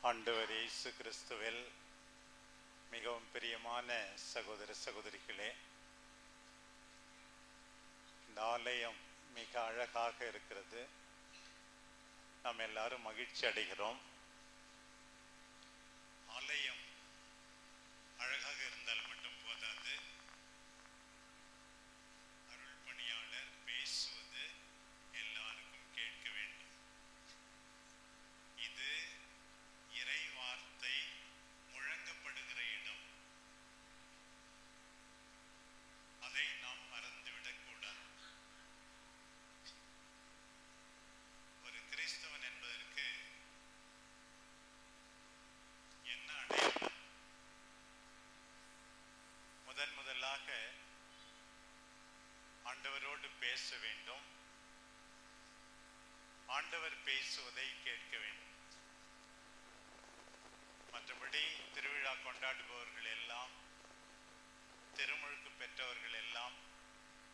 ஆண்டவர் இயேசு கிறிஸ்துவில் மிகவும் பிரியமான சகோதர சகோதரிகளே, இந்த ஆலயம் மிக அழகாக இருக்கிறது. நாம் எல்லாரும் மகிழ்ச்சி அடைகிறோம். ஆலயம் அழகாக இருந்தால் மட்டும் போதாது, அருள் பணியாளர் பேசுவது எல்லாருக்கும் கேட்க வேண்டும். இது இறை வார்த்தை முழங்கப்படுகிற இடம். அதை நாம் மறந்துவிடக் கூடாது. ஒரு கிறிஸ்தவன் என்பதற்கு என்ன அடையாளம்? முதலாக ஆண்டவரோடு பேச வேண்டும், ஆண்டவர் பேசுவதை கேட்க வேண்டும். மற்றபடி திருவிழா கொண்டாடுபவர்கள் எல்லாம், திருமுழுக்கு பெற்றவர்கள் எல்லாம்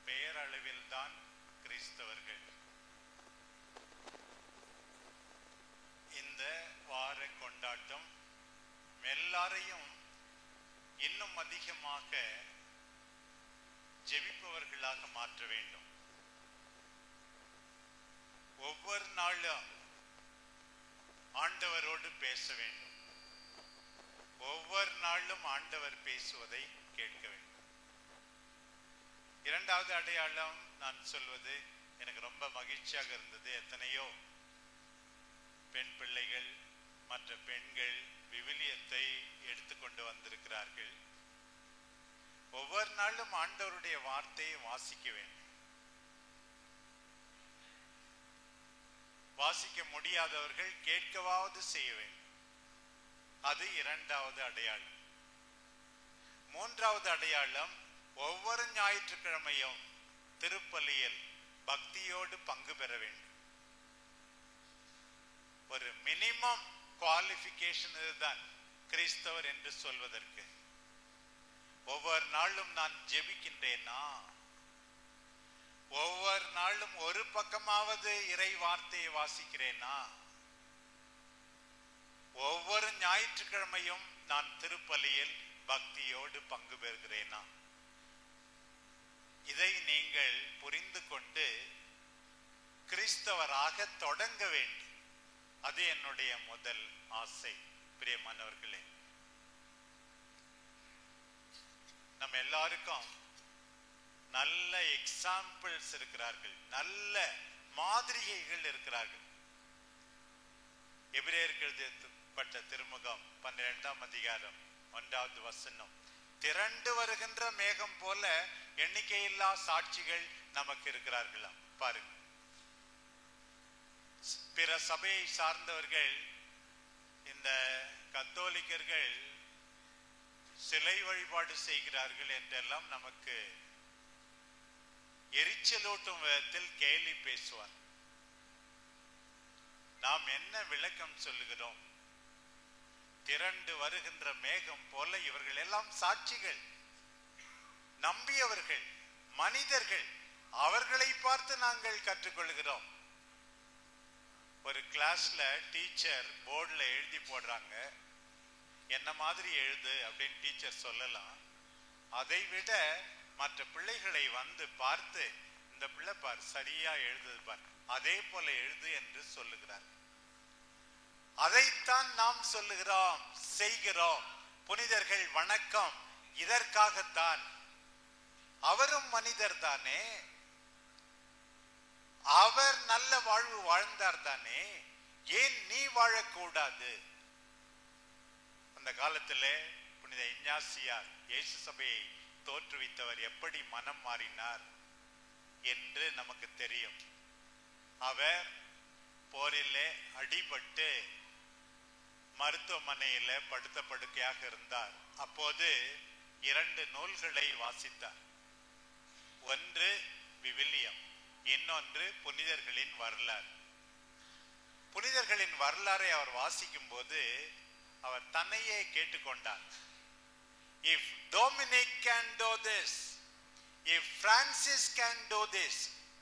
பெயரளவில் தான் கிறிஸ்தவர்கள். இந்த வார கொண்டாட்டம் எல்லாரையும் இன்னும் அதிகமாக ஜெபிப்பவர்களாக மாற்ற வேண்டும். ஒவ்வொரு நாளும் ஆண்டவரோடு பேச வேண்டும். ஒவ்வொரு நாளும் ஆண்டவர் பேசுவதை கேட்க வேண்டும். இரண்டாவது அடையாளம் நான் சொல்வது எனக்கு ரொம்ப மகிழ்ச்சியாக இருந்தது. எத்தனையோ பெண் பிள்ளைகள், மற்ற பெண்கள் விவிலியத்தை எடுத்துக்கொண்டு வந்திருக்கிறார்கள். ஒவ்வொரு நாளும் ஆண்டவருடைய வார்த்தையை வாசிக்க வேண்டும். வாசிக்க முடியாதவர்கள் கேட்கவாவது செய்ய வேண்டும். அது இரண்டாவது அடையாளம். மூன்றாவது அடையாளம், ஒவ்வொரு ஞாயிற்றுக்கிழமையும் திருப்பலியில் பக்தியோடு பங்கு பெற வேண்டும். ஒரு மினிமம் குவாலிஃபிகேஷன் இதுதான் கிறிஸ்தவர் என்று சொல்வதற்கு. ஒவ்வொரு நாளும் நான் ஜெபிக்கின்றேனா? ஒவ்வொரு நாளும் ஒரு பக்கமாவது இறை வார்த்தையை வாசிக்கிறேனா? ஒவ்வொரு ஞாயிற்றுக்கிழமையும் நான் திருப்பலியில் பக்தியோடு பங்கு பெறுகிறேனா? இதை நீங்கள் புரிந்து கொண்டு கிறிஸ்தவராக தொடங்க வேண்டும். அது என்னுடைய முதல் ஆசை. பிரியமானவர்களே, நம்ம எல்லாருக்கும் நல்ல எக்ஸாம்பிள்ஸ் இருக்கிறார்கள், நல்ல மாதிரிகைகள் இருக்கிறார்கள். எபிரேயருக்கு பட்ட திருமுகம் 12ஆம் அதிகாரம் 1வது வசனம், திரண்டு வருகின்ற மேகம் போல எண்ணிக்கையில்லா சாட்சிகள் நமக்கு இருக்கிறார்களாம். பாருங்க, பிற சபையை சார்ந்தவர்கள், இந்த கத்தோலிக்கர்கள் சிலை வழிபாடு செய்கிறார்கள் என்றெல்லாம் நமக்கு எரிச்சலூட்டும் விதத்தில் கேலி பேசுவார். நாம் என்ன விளக்கம் சொல்லுகிறோம்? திரண்டு வருகின்ற மேகம் போல இவர்கள் எல்லாம் சாட்சிகள், நம்பியவர்கள், மனிதர்கள். அவர்களை பார்த்து நாங்கள் கற்றுக்கொள்கிறோம். ஒரு கிளாஸ்ல டீச்சர் போர்டுல எழுதி போடுறாங்க, என்ன மாதிரி எழுது அப்படின்னு டீச்சர் சொல்லலாம். அதை விட மற்ற பிள்ளைகளை வந்து பார்த்து, இந்த பிள்ளை பார் சரியா எழுதுது பார், அதே போல எழுது என்று சொல்லுகிறார். அதைத்தான் நாம் சொல்லுகிறோம், செய்கிறோம். புனிதர்கள் வணக்கம் இதற்காகத்தான். அவரும் மனிதர் தானே, அவர் நல்ல வாழ்வு வாழ்ந்தார் தானே, ஏன் நீ வாழக்கூடாது? அந்த காலத்திலே புனித இஞ்ஞாசியார் இயேசு சபையை தோற்றுவித்தவர் எப்படி மனம் மாறினார் என்று நமக்கு தெரியும். அவர் போரிலே அடிபட்டு மருத்துவமனையில படுத்த படுக்கையாக இருந்தார். அப்போது 2 நூல்களை வாசித்தார். ஒன்று விவிலியம், இன்னொன்று புனிதர்களின் வரலாறு. புனிதர்களின் வரலாறை அவர் வாசிக்கும் போது அவர் தன்னையே கேட்டுக்கொண்டார். If Dominic can do this, if Francis can do this,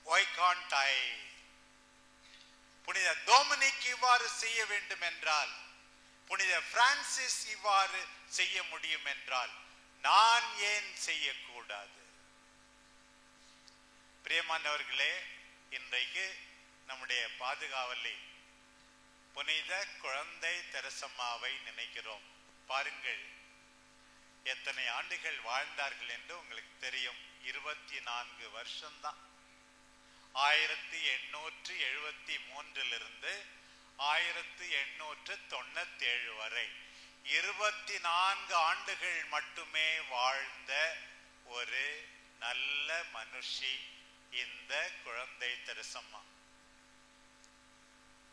why can't I? புனித டொமினிக் இவ்வாறு செய்ய வேண்டும் என்றால், புனித பிரான்சிஸ் இவ்வாறு செய்ய முடியும் என்றால் நான் ஏன் செய்யக்கூடாது? பிரியமானவர்களே, இன்றைக்கு நம்முடைய பாதுகாவலி புனித குழந்தை தெரசம்மாவை நினைக்கிறோம். பாருங்கள், எத்தனை ஆண்டுகள் வாழ்ந்தார்கள் என்று உங்களுக்கு தெரியும். 24 வருஷம்தான். 1873 1897 வரை 24 ஆண்டுகள் மட்டுமே வாழ்ந்த ஒரு நல்ல மனுஷி இந்த குழந்தை தெரசம்மா.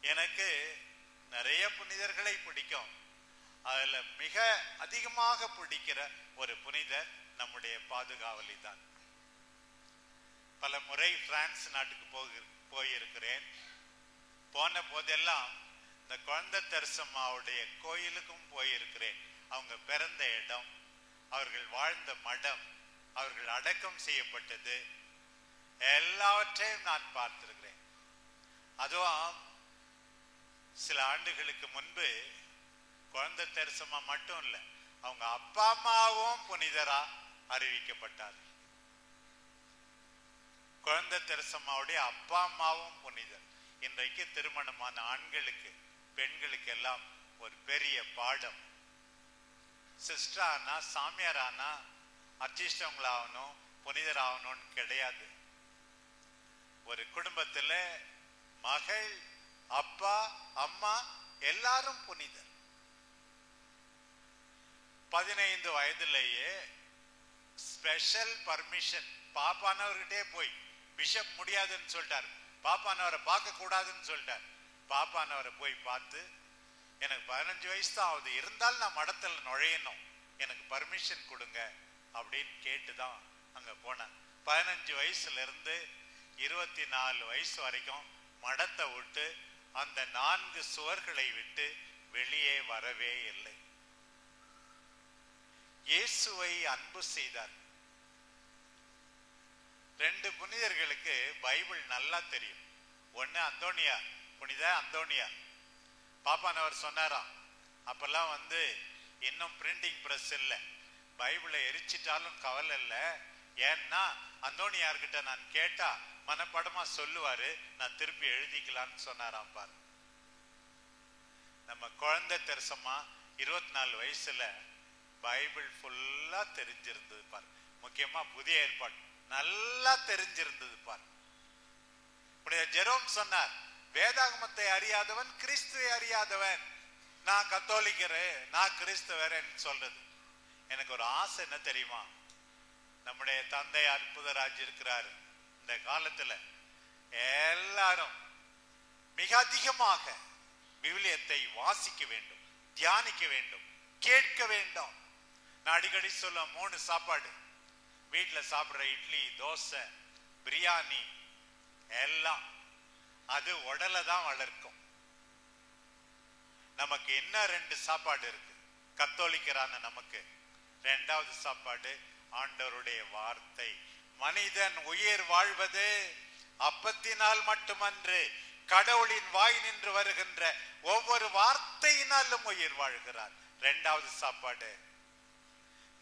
எனக்கு நிறைய புனிதர்களை பிடிக்கும். அதுல மிக அதிகமாக பிடிக்கிற ஒரு புனிதர் நம்முடைய பாதுகாவலி தான். பல முறை பிரான்ஸ் நாட்டுக்கு போயிருக்கிறேன். போன போதெல்லாம் இந்த குழந்தை தெரசம்மாவுடைய கோயிலுக்கும் போயிருக்கிறேன். அவங்க பிறந்த இடம், அவர்கள் வாழ்ந்த மடம், அவர்கள் அடக்கம் செய்யப்பட்டது எல்லாவற்றையும் நான் பார்த்திருக்கிறேன். அதுவும் சில ஆண்டுகளுக்கு முன்பு குழந்தை தெரசம்மா மட்டும் இல்ல, அவங்க அப்பா அம்மாவும் புனிதரா அறிவிக்கப்பட்டார்கள். குழந்தை தெரசம்மாவுடைய அப்பா அம்மாவும் புனிதர். இன்றைக்கு திருமணமான ஆண்களுக்கு பெண்களுக்கு எல்லாம் ஒரு பெரிய பாடம். சிஸ்டர் ஆனா, சாமியார் ஆனா, அர்ச்சிஷ்டவங்களாகணும், புனிதர் ஆகணும்னு கிடையாது. ஒரு குடும்பத்துல மகள், அப்பா, அம்மா எல்லாரும் புனிதர். 15 வயதிலேயே ஸ்பெஷல் பர்மிஷன் பாப்பானவர்கிட்டே போய், பிஷப் முடியாதுன்னு சொல்லிட்டார், பாப்பானவரை பார்க்க கூடாதுன்னு சொல்லிட்டார். பாப்பானவரை போய் பார்த்து, எனக்கு 15 வயசு தான் ஆகுது, இருந்தாலும் நான் மடத்துல நுழையணும், எனக்கு பர்மிஷன் கொடுங்க அப்படின்னு கேட்டுதான் அங்க போனேன். 15 வயசுல இருந்து 24 வயசு வரைக்கும் மடத்தை விட்டு, அந்த 4 சுவர்களை விட்டு வெளியே வரவே இல்லை. இயேசுவை அன்பு செய்தார். 2 புனிதர்களுக்கு பைபிள் நல்லா தெரியும். ஒன்னு அந்தோனியார், புனித அந்தோனியார். பாப்பானவர் சொன்னாராம், அப்பெல்லாம் இன்னும் பிரிண்டிங் பிரஸ் இல்ல, பைபிளை எரிச்சிட்டாலும் கவலை இல்ல, ஏன்னா அந்தோனியார்கிட்ட நான் கேட்டா மனப்படமா சொல்லுவாரு, நான் திருப்பி எழுதிக்கலான்னு சொன்னாராம். பாரு, நம்ம குழந்தை தெரசம்மா 24 வயசுல பைபிள் ஃபுல்லா தெரிஞ்சிருந்தது பாரு. முக்கியமா புதிய ஏற்பாடு நல்லா தெரிஞ்சிருந்தது பாரு. புனித ஜெரோம் சொன்னார், வேதாகமத்தை அறியாதவன் கிறிஸ்துவை அறியாதவன். நான் கத்தோலிக்கரு, நான் கிறிஸ்தவரன்னு சொல்றது. எனக்கு ஒரு ஆசை என்ன தெரியுமா, நம்முடைய தந்தை அற்புதராஜ் இருக்கிறாரு, இந்த காலத்துல எல்லாரும் மிக அதிகமாக விவிலியத்தை வாசிக்க வேண்டும், தியானிக்க வேண்டும், கேட்க வேண்டும். நான் அடிக்கடி சொல்ல, 3 சாப்பாடு வீட்டுல சாப்பிடுற இட்லி, தோசை, பிரியாணி எல்லாம் அது உடலை தான் வளர்க்கும். நமக்கு இன்னும் 2 சாப்பாடு இருக்கு. கத்தோலிக்கரான நமக்கு 2வது சாப்பாடு ஆண்டவருடைய வார்த்தை. மனிதன் உயிர் வாழ்வது அப்பத்தினால் மட்டுமன்று, கடவுளின் வாய் நின்று வருகின்ற ஒவ்வொரு வார்த்தையினாலும் உயிர் வாழ்கிறார். 2வது சாப்பாடு.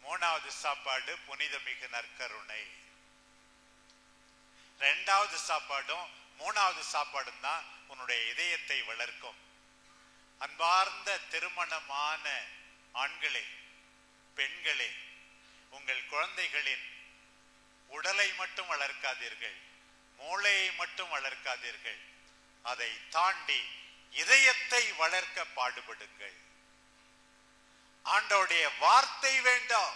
3வது சாப்பாடு புனிதமிகு நற்கருணை. 2வது சாப்பாடும் 3வது சாப்பாடும் தான் உன்னுடைய இதயத்தை வளர்க்கும். அன்பார்ந்த திருமணமான ஆண்களே, பெண்களே, உங்கள் குழந்தைகளின் உடலை மட்டும் வளர்க்காதீர்கள், மூளையை மட்டும் வளர்க்காதீர்கள், அதை தாண்டி இதயத்தை வளர்க்க பாடுபடுங்கள். ஆண்டவருடைய வார்த்தை வேண்டும்,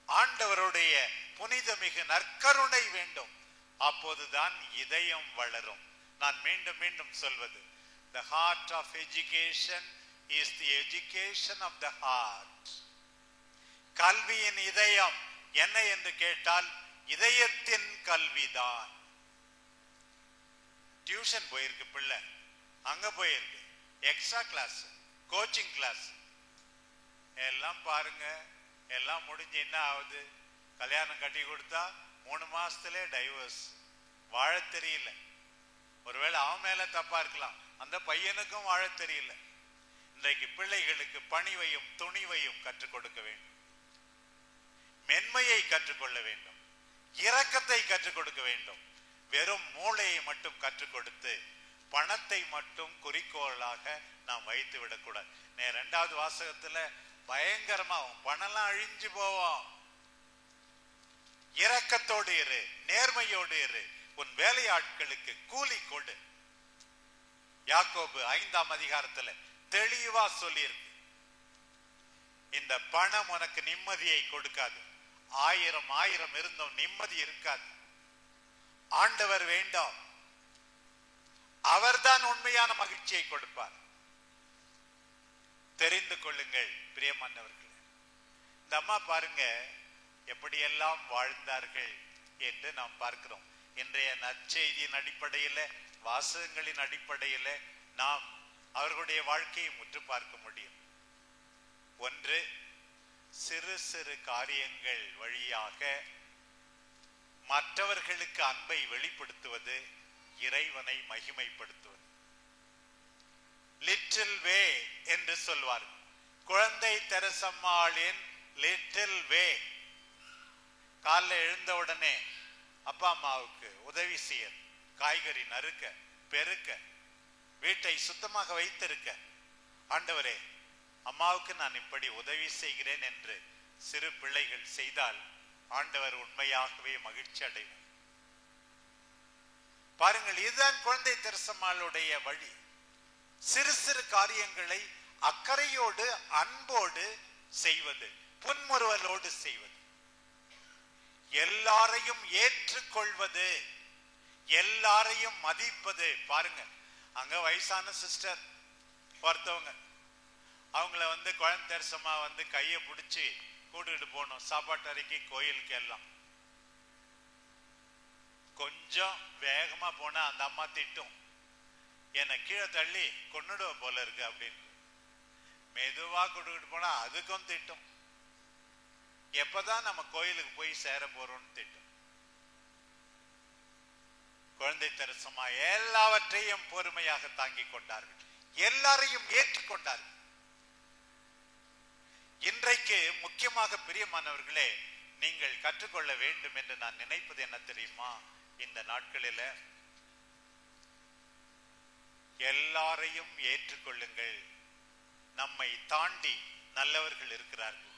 ஆண்டவருடைய புனிதமிகு நற்கருணை வேண்டும். அப்போதுதான் இதயம் வளரும். நான் மீண்டும் மீண்டும் சொல்வது, the heart of education is the education of the heart. கல்வியின் இதயம் என்ன என்று கேட்டால் இதயத்தின் கல்விதான். டியூஷன் போயிருக்கு பிள்ளை, அங்க போயிருக்கு எக்ஸ்ட்ரா கிளாஸ், கோச்சிங் கிளாஸ் எல்லாம் பாருங்க. எல்லாம் முடிஞ்சு என்ன ஆகுது, கல்யாணம் கட்டி கொடுத்தா 3 மாசத்துல டைவர்ஸ். வாழ தெரியல. ஒருவேளை அவன் மேல தப்பா இருக்கலாம், அந்த பையனுக்கும் வாழ தெரியல. இன்றைக்கு பிள்ளைகளுக்கு பணிவையும் துணிவையும் கற்றுக் கொடுக்க வேண்டும், மென்மையை கற்றுக்கொள்ள வேண்டும், இரக்கத்தை கற்றுக் கொடுக்க வேண்டும். வெறும் மூளையை மட்டும் கற்றுக் கொடுத்து பணத்தை மட்டும் குறிக்கோளாக நாம் வைத்து விடக்கூடாது. இரண்டாவது வாசகத்துல பயங்கரமா பணம்லாம் அழிஞ்சு போவோம். இரக்கத்தோடு இரு, நேர்மையோடு இரு, உன் வேலையாட்களுக்கு கூலி கொடு. யாக்கோபு 5ஆம் அதிகாரத்துல தெளிவா சொல்லியிருக்கு. இந்த பணம் உனக்கு நிம்மதியை கொடுக்காது. 1000 இருந்தும் நிம்மதி இருக்காது. ஆண்டவர் வேண்டாம், அவர்தான் உண்மையான மகிழ்ச்சியை கொடுப்பார். தெரிந்து கொள்ளுங்கள் பிரியமானவர்களே. இந்த அம்மா பாருங்க எப்படியெல்லாம் வாழ்ந்தார்கள் என்று நாம் பார்க்கிறோம். இன்றைய நற்செய்தியின் அடிப்படையில், வாசகங்களின் அடிப்படையில் நாம் அவர்களுடைய வாழ்க்கையை முற்று பார்க்க முடியும். ஒன்று, சிறு சிறு காரியங்கள் வழியாக மற்றவர்களுக்கு அன்பை வெளிப்படுத்துவது, இறைவனை மகிமைப்படுத்துவது. லிட்டில் வே என்று சொல்வார். குழந்தை தெரசம்மாளின் லிட்டில் வே. காலைல எழுந்த உடனே அப்பா அம்மாவுக்கு உதவி செய்ய, காய்கறி நறுக்க, பெருக்க, வீட்டை சுத்தமாக வைத்திருக்க, ஆண்டவரே அம்மாவுக்கு நான் இப்படி உதவி செய்கிறேன் என்று சிறு பிள்ளைகள் செய்தால் ஆண்டவர் உண்மையாகவே மகிழ்ச்சி அடைவார். பாருங்கள், இதுதான் குழந்தை தெரசம்மாளுடைய வழி. சிறு சிறு காரியங்களை அக்கறையோடு அன்போடு செய்வது, புன்முறுவலோடு செய்வது, எல்லாரையும் ஏற்றுக்கொள்வது, எல்லாரையும் மதிப்பது. பாருங்க, அங்க வயசான சிஸ்டர் ஒருத்தவங்க, அவங்கள குழந்தை தெரசம்மா கையை பிடிச்சி கூட்டிட்டு போனோம் சாப்பாட்டு அறைக்கு, கோயிலுக்கு எல்லாம். கொஞ்சம் வேகமா போனா அந்த அம்மா திட்டும், என்னை கீழே தள்ளி கொன்னுடுவ போல இருக்கு அப்படின்னு. மெதுவா கூட்டிட்டு போனா அதுக்கும் திட்டும், எப்பதான் நம்ம கோயிலுக்கு போய் சேர போறோம்னு திட்டும். குழந்தை தெரசம்மா எல்லாவற்றையும் பொறுமையாக தாங்கிக் கொண்டார்கள், எல்லாரையும் ஏற்றுக்கொண்டார்கள். இன்றைக்கு முக்கியமாக பிரியமானவர்களே, நீங்கள் கற்றுக்கொள்ள வேண்டும் என்று நான் நினைப்பது என்ன தெரியுமா? இந்த நாட்களில எல்லாரையும் ஏற்றுக்கொள்ளுங்கள். நம்மை தாண்டி நல்லவர்கள் இருக்கிறார்கள்,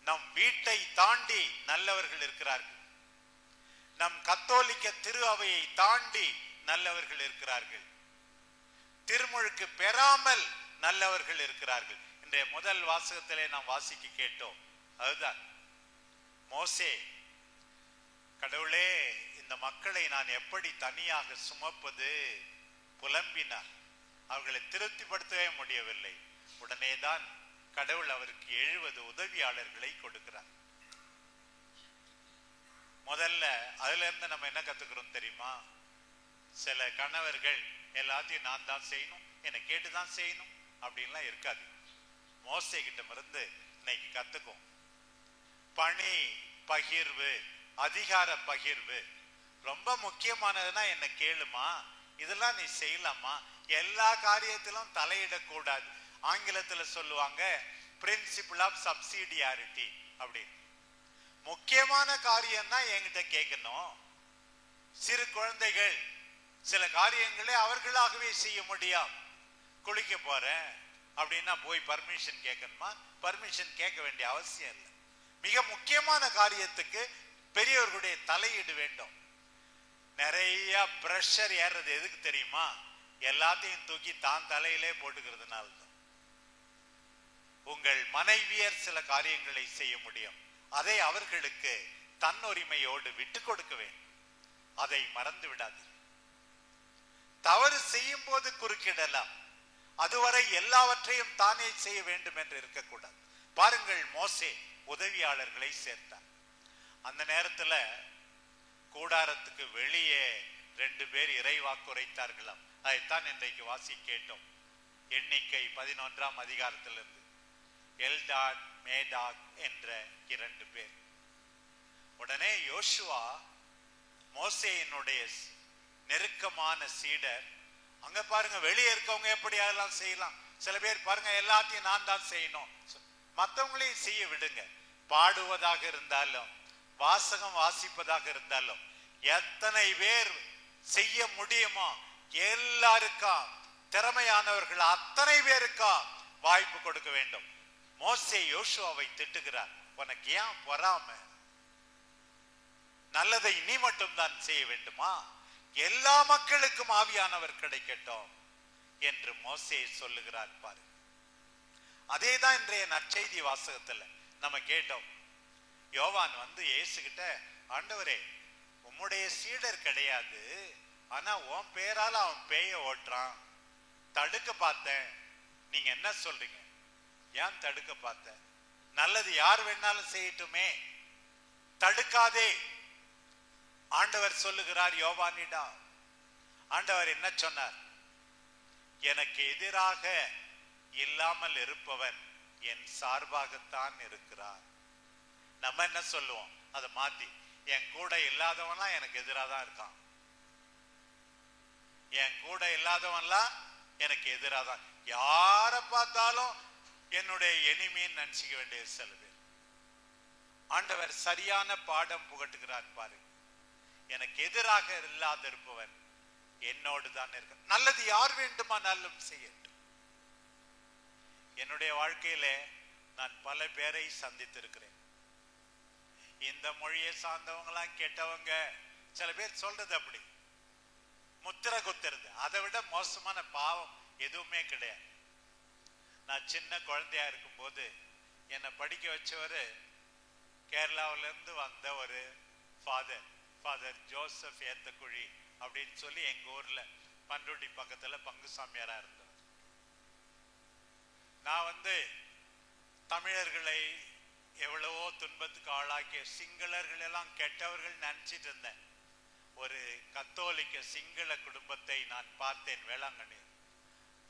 நம் வீட்டை தாண்டி நல்லவர்கள் இருக்கிறார்கள், நம் கத்தோலிக்க திரு அவையை தாண்டி நல்லவர்கள் இருக்கிறார்கள், திருமுழுக்கு பெறாமல் நல்லவர்கள் இருக்கிறார்கள். இன்றைய முதல் வாசகத்திலே நாம் வாசிக்க கேட்டோம். அதுதான் மோசே, கடவுளே இந்த மக்களை நான் எப்படி தனியாக சுமப்பது புலம்பினார். அவர்களை திருப்திப்படுத்தவே முடியவில்லை. உடனேதான் கடவுள் அவருக்கு 70 உதவியாளர்களை கொடுக்கிறார். முதல்ல அதுல இருந்து நம்ம என்ன கத்துக்கிறோம் தெரியுமா? சில கணவர்கள் எல்லாத்தையும் நான் தான் செய்யணும், என்னை கேட்டுதான் செய்யணும் அப்படின்லாம் இருக்காது. மோசே கிட்ட இருந்து இன்னைக்கு கத்துக்கும். பணி பகிர்வு, அதிகார பகிர்வு ரொம்ப முக்கியமானதுன்னா என்ன கேளுமா, இதெல்லாம் நீ செய்யலாமா, எல்லா காரியத்திலும் தலையிடக்கூடாது. ஆங்கிலத்துல சொல்லுவாங்க பிரின்சிபிள் ஆஃப் சப்சிடியாரிட்டி அப்படின்னு. முக்கியமான காரியம் தான் என்கிட்ட கேட்கணும். சிறு குழந்தைகள் சில காரியங்களை அவர்களாகவே செய்ய முடியும். குளிக்க போறேன் அப்படின்னா போய் பர்மிஷன் கேட்கணுமா? பர்மிஷன் கேட்க வேண்டிய அவசியம் இல்லை. மிக முக்கியமான காரியத்துக்கு பெரியவர்களுடைய தலையீடு வேண்டும். நிறைய பிரஷர் ஏறது எதுக்கு தெரியுமா? எல்லாத்தையும் தூக்கி தான் தலையிலே போட்டுக்கிறதுனால தான். உங்கள் மனைவியர் சில காரியங்களை செய்ய முடியும், அதை அவர்களுக்கு தன்னுரிமையோடு விட்டு கொடுக்க வேண்டும். அதை மறந்து விடாது. தவறு செய்யும் போது குறுக்கிடலாம், அதுவரை எல்லாவற்றையும் தானே செய்ய வேண்டும் என்று இருக்கக்கூடாது. பாருங்கள், மோசே உதவியாளர்களை சேர்த்தார். அந்த நேரத்துல கூடாரத்துக்கு வெளியே 2 பேர் இறைவாக்கு உரைத்தார்களாம். அதைத்தான் இன்றைக்கு வாசி கேட்டோம். எண்ணிக்கை 11ஆம் அதிகாரத்திலிருந்து எல்டாட் மேடாக் என்ற 2 பேர். உடனே யோசுவா மோசேயினுடைய நெருக்கமான சீடர், அங்க பாருங்க, வெளியே இருக்கவங்க எப்படி அதெல்லாம் செய்யலாம். சில பேர் பாருங்க, எல்லாத்தையும் நான் தான் செய்யணும். மற்றவங்களையும் செய்ய விடுங்க. பாடுவதாக இருந்தாலும், வாசகம் வாசிப்பதாக இருந்தாலும், எத்தனை பேர் செய்ய முடியுமோ எல்லாருக்கும், திறமையானவர்கள் அத்தனை பேருக்கா வாய்ப்பு கொடுக்க வேண்டும். மோசே யோசுவாவை திட்டுகிறார், உனக்கு ஏன் பொறாம? நல்லதை நீ மட்டும் தான் செய்ய வேண்டுமா? எல்லா மக்களுக்கும் ஆவியானவர் கிடைக்கட்டும் என்று மோசே சொல்லுகிறார் பாரு. அதேதான் இன்றைய நற்செய்தி வாசகத்துல நம்ம கேட்டோம். யோவான் வந்து இயேசு கிட்ட, ஆண்டவரே உம்முடைய சீடர் கிடையாது, ஆனா உன் பேரால அவன் பேய ஓட்டுறான், தடுக்க பார்த்தேன், நீங்க என்ன சொல்றீங்க? ஏன் தடுக்க பார்த்த? நல்லது யார் வேணாலும் செய்யட்டுமே, தடுக்காதே. ஆண்டவர் சொல்லுகிறார் யோவானிடம். ஆண்டவர் என்ன சொன்னார்? எனக்கு எதிராக இல்லாமல் இருப்பவன் என் சார்பாகத்தான் இருக்கிறார். நம்ம என்ன சொல்லுவோம்? அதை மாத்தி, என் கூட இல்லாதவன்லாம் எனக்கு எதிராக தான் இருக்கான், என் கூட இல்லாதவன்லாம் எனக்கு எதிராக தான். யார பார்த்தாலும் என்னுடைய எனிமின்னு நினைச்சுக்க வேண்டியது சில பேர். ஆண்டவர் சரியான பாடம் புகட்டுகிறார் பாரு. எனக்கு எதிராக இல்லாத இருப்பவன் என்னோடு தான் இருக்க. நல்லது யார் வேண்டுமானாலும் செய்யட்டும். என்னுடைய வாழ்க்கையில நான் பல பேரை சந்தித்திருக்கிறேன். இந்த மொழியை சார்ந்தவங்களாம் கெட்டவங்க, சில பேர் சொல்றது அப்படி முத்திரை குத்துறது. அதை விட மோசமான பாவம் எதுவுமே கிடையாது. நான் சின்ன குழந்தையா இருக்கும் போது என்னை படிக்க வச்சவர் கேரளாவில இருந்து வந்த ஒரு ஃபாதர் ஜோசப் ஏத்தக்குழி அப்படின்னு சொல்லி எங்க ஊர்ல பண்ருட்டி பக்கத்துல பங்கு சாமியாரா இருந்தவர். நான் வந்து தமிழர்களை எவ்வளவோ துன்பத்துக்கு ஆளாக்கிய சிங்களர்கள் எல்லாம் கெட்டவர்கள் நினைச்சிட்டு இருந்தேன். ஒரு கத்தோலிக்க சிங்கள குடும்பத்தை நான் பார்த்தேன் வேளாங்கண்ணி.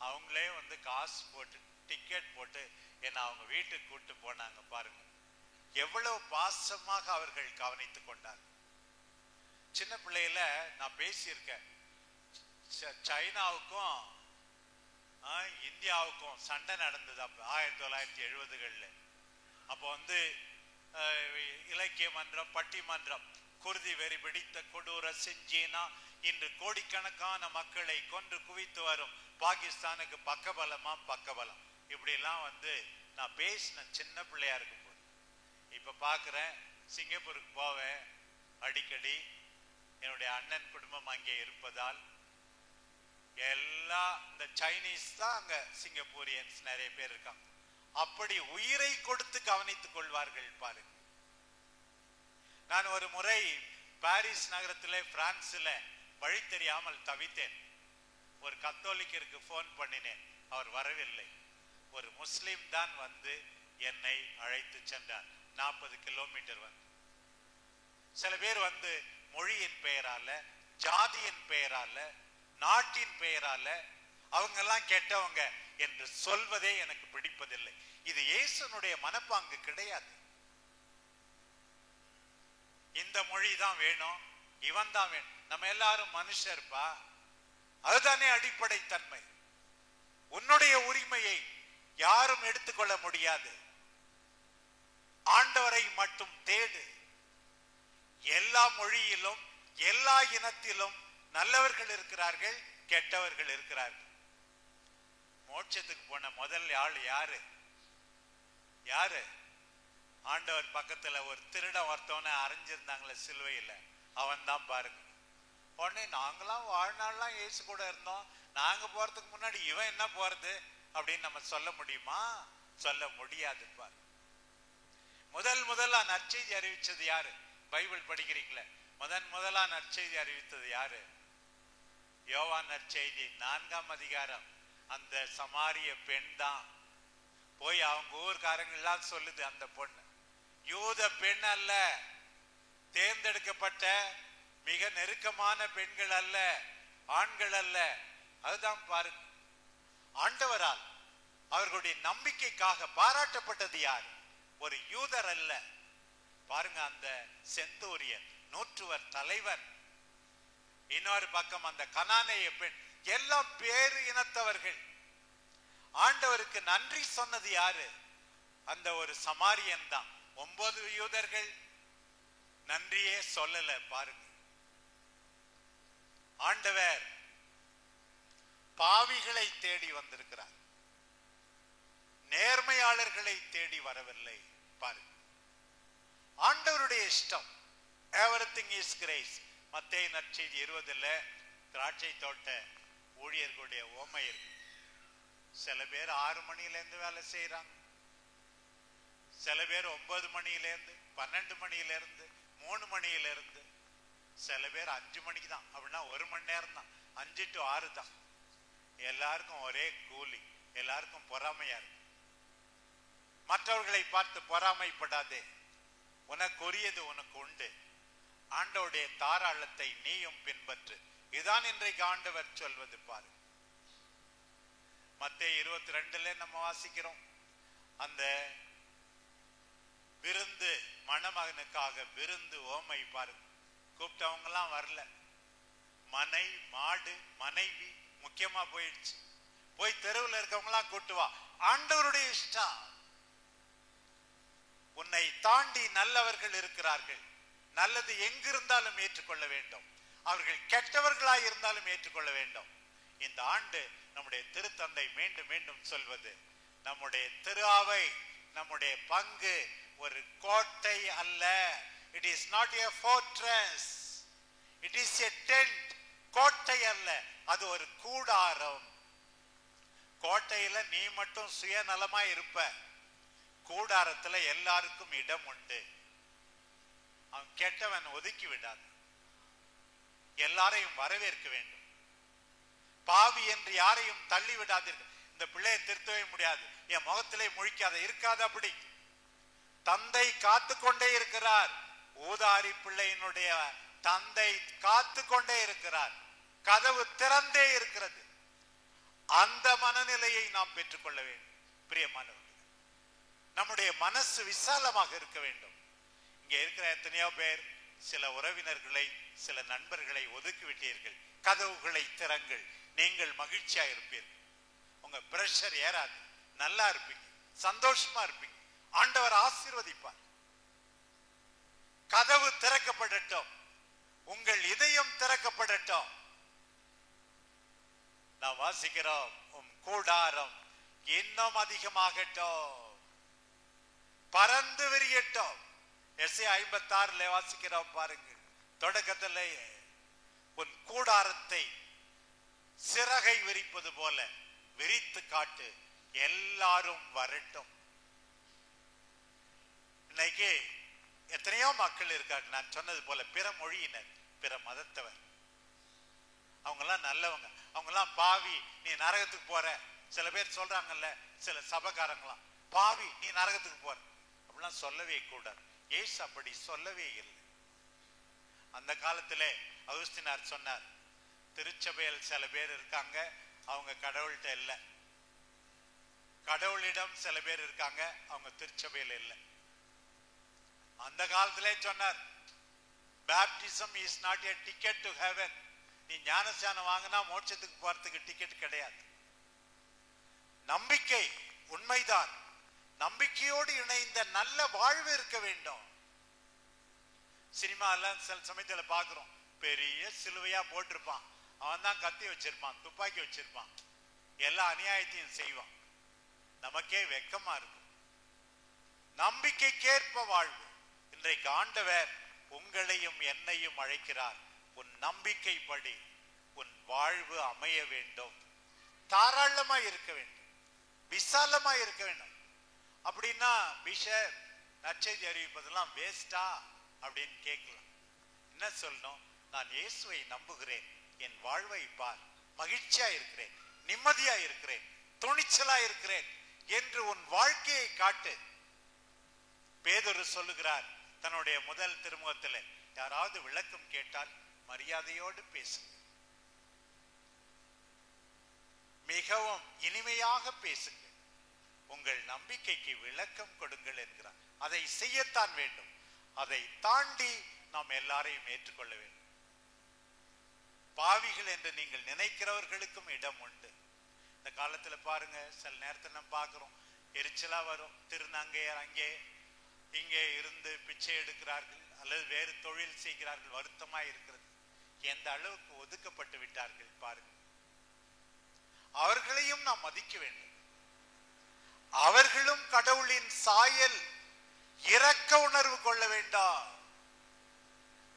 அவங்களே வந்து காசு போட்டு டிக்கெட் போட்டு என்னை அவங்க வீட்டுக்கு கூட்டு போனாங்க. பாருங்க எவ்வளவு பாசமாக அவர்கள் கவனித்துக் கொண்டார். சின்ன பிள்ளையில நான் பேசியிருக்கேன், சைனாவுக்கும் இந்தியாவுக்கும் சண்டை நடந்தது அப்ப 1970களில். அப்போ வந்து இலக்கிய மன்றம், பட்டிமன்றம், குருதி வெறி பிடித்த கொடூர செஞ்சீனா இன்று கோடிக்கணக்கான மக்களை கொன்று குவித்து வரும் பாகிஸ்தானுக்கு பக்கபலம் இப்படி எல்லாம் வந்து நான் பேசினேன் சின்ன பிள்ளையா இருக்கும் போது. இப்ப பாக்குறேன், சிங்கப்பூருக்கு போவேன் அடிக்கடி. என்னுடைய அண்ணன் குடும்பம் அங்கே இருப்பதால் எல்லா இந்த சைனீஸ் தான் அங்க சிங்கப்பூரியன்ஸ் நிறைய பேர் இருக்காங்க. அப்படி உயிரை கொடுத்து கவனித்துக் கொள்வார்கள் பாருங்க. நான் ஒரு முறை பாரிஸ் நகரத்திலே பிரான்ஸ்ல வழி தெரியாமல் தவித்தேன். ஒரு கத்தோலிக்கருக்கு போன் பண்ணினேன், அவர் வரவில்லை. ஒரு முஸ்லிம் தான் வந்து என்னை அழைத்து சென்றார். 40 கிலோமீட்டர் வந்து. சில பேர் வந்து மொழியின் பெயரால, ஜாதியின் பெயரால, நாட்டின் பெயரால அவங்க எல்லாம் கெட்டவங்க என்று சொல்வதே எனக்கு பிடிப்பதில்லை. இது இயேசுனுடைய மனப்பாங்கு கிடையாது. இந்த மொழி தான் வேணும், இவன் தான் வேணும். நம்ம எல்லாரும் மனுஷர்ப்பா, அதுதானே அடிப்படை தன்மை. உன்னுடைய உரிமையை யாரும் எடுத்துக்கொள்ள முடியாது. ஆண்டவரை மட்டும் தேடு. எல்லா மொழியிலும் எல்லா இனத்திலும் நல்லவர்கள் இருக்கிறார்கள், கெட்டவர்கள் இருக்கிறார்கள். மோட்சத்துக்கு போன முதல் ஆள் யாரு? ஆண்டவர் பக்கத்துல ஒரு திருடன் ஒருத்தவனை அரைஞ்சிருந்தாங்களே சிலுவையில, அவன் தான் பாருங்க. உடனே நாங்களாம் வாழ்நாள்லாம் இயேசு கூட இருந்தோம், நாங்க போறதுக்கு முன்னாடி இவன் என்ன போறது அப்படின்னு நம்ம சொல்ல முடியுமா? சொல்ல முடியாது. பாரு, முதலா நற்செய்தி அறிவிச்சது யாரு? பைபிள் படிக்கிறீங்களே, முதலா நற்செய்தி அறிவித்தது யாரு? யோவான் நற்செய்தி 4ஆம் அதிகாரம். அந்த சமாரிய பெண் தான் போய் அவங்க ஊர்காரங்க எல்லாம் சொல்லுது, அந்த பொண்ணு யூத பெண் அல்ல, தேர்ந்தெடுக்கப்பட்ட மிக நெருக்கமான பெண்கள் அல்ல, ஆண்கள் அல்ல. அதுதான் பாருங்க, ஆண்டவரால் அவர்களுடைய நம்பிக்கைக்காக பாராட்டப்பட்டது யார்? ஒரு யூதர் அல்ல. பாருங்க, அந்த செந்தூரியன், நூற்றுவர் தலைவன். இன்னொரு பக்கம் அந்த கனானேய பெண், எல்லாம் பேரு இனத்தவர்கள். ஆண்டவருக்கு நன்றி சொன்னது யாரு? அந்த ஒரு சமாரியன் தான். 9 யூதர்கள் நன்றியே சொல்லல. பாருங்க, ஆண்டவர் பாவிகளை தேடி வந்திருக்கிறார், நேர்மையாளர்களை தேடி வரவில்லை. பாருங்க, ஆண்டவருடைய இஷ்டம். Everything is grace. மத்தேயு நற்செய்தி 20 திராட்சை தோட்ட ஊழியர்களுடைய ஓமை இருக்கு. சில பேர் 6 மணியிலிருந்து வேலை செய்யறாங்க, சில பேர் 9 மணியிலிருந்து 12 மணியிலிருந்து 3 மணியிலிருந்து, சில பேர் 5 மணிக்கு தான். அப்படின்னா 1 மணி நேரம் தான், 5 to 6 தான். எல்லாருக்கும் ஒரே கூலி, எல்லாருக்கும் பொறாமையா இருக்கு. மற்றவர்களை பார்த்து பொறாமைப்படாதே, உனக்குரியது உனக்கு உண்டு. ஆண்டவருடைய தாராளத்தை நீயும் பின்பற்று. இதுதான் இன்றைக்கு ஆண்டவர் சொல்வது. பாரு, மத்தேயு 22 நம்ம வாசிக்கிறோம். அந்த விருந்து, மணமகனுக்காக விருந்து ஓமை பாருங்க. கூப்பிட்டவங்க எல்லாம் வரல. மனை மாடு மனைவி முக்கியமா போயிடுச்சு. போய் தெருவில் இருக்கவங்க எல்லாம் கூட்டுவா. ஆண்டவருடைய இஷ்டம். உன்னை தாண்டி நல்லவர்கள் இருக்கிறார்கள். நல்லது எங்கிருந்தாலும் ஏற்றுக்கொள்ள வேண்டும். அவர்கள் கெட்டவர்களாய் இருந்தாலும் ஏற்றுக்கொள்ள வேண்டும். இந்த ஆண்டு நம்முடைய திருத்தந்தை மீண்டும் மீண்டும் சொல்வது, நம்முடைய திருஆவை, நம்முடைய பங்கு ஒரு கோட்டை அல்ல. It is not a fortress, it is a tent. கோட்டை அல்ல, அது ஒரு கூடாரம். கோட்டையில நீ மட்டும் சுயநலமா இருப்ப, கூடாரத்துல எல்லாருக்கும் இடம் உண்டு. அவன் கெட்டவன் ஒதுக்கி விடாது, எல்லாரையும் வரவேற்க வேண்டும். பாவி என்று யாரையும் தள்ளி விடாதீர்கள். இந்த பிள்ளையை திருத்தவே முடியாது, என் முகத்திலே முழிக்காத இருக்காது. அப்படி தந்தை காத்து கொண்டே இருக்கிறார். ஊதாரி பிள்ளையினுடைய தந்தை காத்து கொண்டே இருக்கிறார். கதவு திறந்தே இருக்கிறது. அந்த மனநிலையை நாம் பெற்றுக்கொள்ள வேண்டும். பிரியமானவர்களே, நம்முடைய மனசு விசாலமாக இருக்க வேண்டும். இங்கே இருக்கிற எத்தனையோ பேர் சில உறவினர்களை, சில நண்பர்களை ஒதுக்கிவிட்டீர்கள். கதவுகளை திறங்கள், நீங்கள் மகிழ்ச்சியா இருப்பீர்கள். உங்க பிரஷர் ஏறாது, நல்லா இருப்பீங்க, சந்தோஷமா இருப்பீங்க. ஆண்டவர் ஆசீர்வதிப்பார். கதவு திறக்கப்படட்டும், உங்கள் இதயம் திறக்கப்படட்டும். நான் வாசிக்கிறோம், உம் கூடாரம் இன்னும் அதிகமாகட்டும், பறந்து விரியட்டும். எஸ்ஐ 56 வாசிக்கிறோம் பாருங்கள். தொடக்கத்திலே உன் கூடாரத்தை சிறகை விரிப்பது போல விரித்து காட்டு, எல்லாரும் வரட்டும். இன்னைக்கு எத்தனையோ மக்கள் இருக்காங்க, நான் சொன்னது போல பிற மொழியினர், பிற மதத்தவர். அவங்க எல்லாம் நல்லவங்க, அவங்க எல்லாம் பாவி, நீ நரகத்துக்கு போற. சில பேர் சொல்றாங்கல்ல, சில சபகாரங்களாம், பாவி நீ நரகத்துக்கு போற. அப்படிலாம் சொல்லவே கூடாது. ஏசு அப்படி சொல்லவே இல்லை. அந்த காலத்திலே அகுஸ்தினார் சொன்னார், திருச்சபையில் சில பேர் இருக்காங்க, அவங்க கடவுள்கிட்ட இல்லை. கடவுளிடம் சில பேர் இருக்காங்க, அவங்க திருச்சபையில் இல்லை. அந்த காலத்திலே சொன்னார், baptism is not a ticket to heaven. நீ ஞானஸ்நானம் வாங்கினா மோட்சத்துக்கு போறதுக்கு டிக்கெட் கிடையாது. நம்பிக்கை உண்மைதான். நம்பிக்கையோடு இணைந்த நல்ல வாழ்வு இருக்க வேண்டும். சினிமா எல்லாம் சில சமயத்துல பாக்குறோம், பெரிய சிலுவையா போட்டிருப்பான், அவன் தான் கத்தி வச்சிருப்பான், துப்பாக்கி வச்சிருப்பான், எல்லா அநியாயத்தையும் செய்வான். நமக்கே வெக்கமா இருக்கும். நம்பிக்கைக்கேற்ப வாழ்வு. இன்றைக்கு ஆண்டவர் உங்களையும் என்னையும் அழைக்கிறார். உன் நம்பிக்கைப்படி உன் வாழ்வு அமைய வேண்டும். தாராளமா இருக்க வேண்டும், விசாலமா இருக்க வேண்டும். அப்படின்னா பிஷப் நற்செய்தி அறிவிப்பதெல்லாம் வேஸ்டா அப்படின்னு கேட்கலாம். என்ன சொல்லணும்? நான் இயேசுவை நம்புகிறேன், என் வாழ்வை பார், மகிழ்ச்சியா இருக்கிறேன், நிம்மதியா இருக்கிறேன், துணிச்சலா இருக்கிறேன் என்று உன் வாழ்க்கையை காட்டு. பேதுரு சொல்லுகிறார் தன்னுடைய முதல் திருமுகத்தில், யாராவது விளக்கம் கேட்டால் மரியாதையோடு பேசுங்க, மிகவும் இனிமையாக பேசுங்க, உங்கள் நம்பிக்கைக்கு விளக்கம் கொடுங்கள் என்கிறார். அதை செய்யத்தான் வேண்டும். அதை தாண்டி நாம் எல்லாரையும் ஏற்றுக்கொள்ள வேண்டும். பாவிகள் என்று நீங்கள் நினைக்கிறவர்களுக்கும் இடம் உண்டு. இந்த காலத்துல பாருங்க, சில நேரத்தில் நம்ம பார்க்கிறோம், எரிச்சலா வரும். திருநங்கையர் அங்கே இங்கே இருந்து பிச்சை எடுக்கிறார்கள் அல்லது வேறு தொழில் செய்கிறார்கள், வருத்தமா இருக்கிறது. எந்த அளவுக்கு ஒதுக்கப்பட்டு விட்டார்கள் பாருங்க. அவர்களையும் நாம் மதிக்க வேண்டும். அவர்களும் கடவுளின் சாயல், இரக்க உணர்வு கொள்ள வேண்டாம்.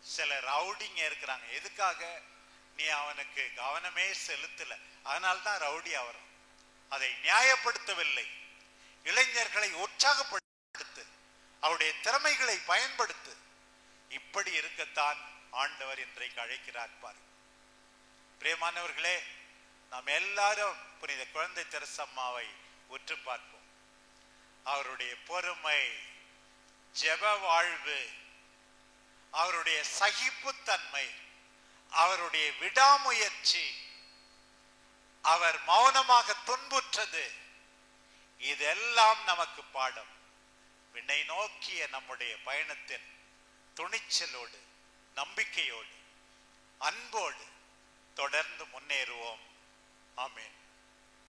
சில ரவுடிங்க இருக்கிறாங்க. எதுக்காக? நீ அவனுக்கு கவனமே செலுத்தல, அதனால்தான் ரவுடி ஆவறான். அதை நியாயப்படுத்தவில்லை. இளைஞர்களை உற்சாகப்படுத்து, அவருடைய திறமைகளை பயன்படுத்து. இப்படி இருக்கத்தான் ஆண்டவர் இன்றைக்கு அழைக்கிறார் பாருங்க. பிரியமானவர்களே, நாம் எல்லாரும் புனித குழந்தை தெரசம்மாவை உற்று பார்ப்போம். அவருடைய பொறுமை, ஜெப வாழ்வு, அவருடைய சகிப்புத்தன்மை, அவருடைய விடாமுயற்சி, அவர் மௌனமாக துன்புற்றது, இதெல்லாம் நமக்கு பாடம். விண்ணை நோக்கிய நம்முடைய பயணத்தின் துணிச்சலோடு, நம்பிக்கையோடு, அன்போடு தொடர்ந்து முன்னேறுவோம். ஆமென்.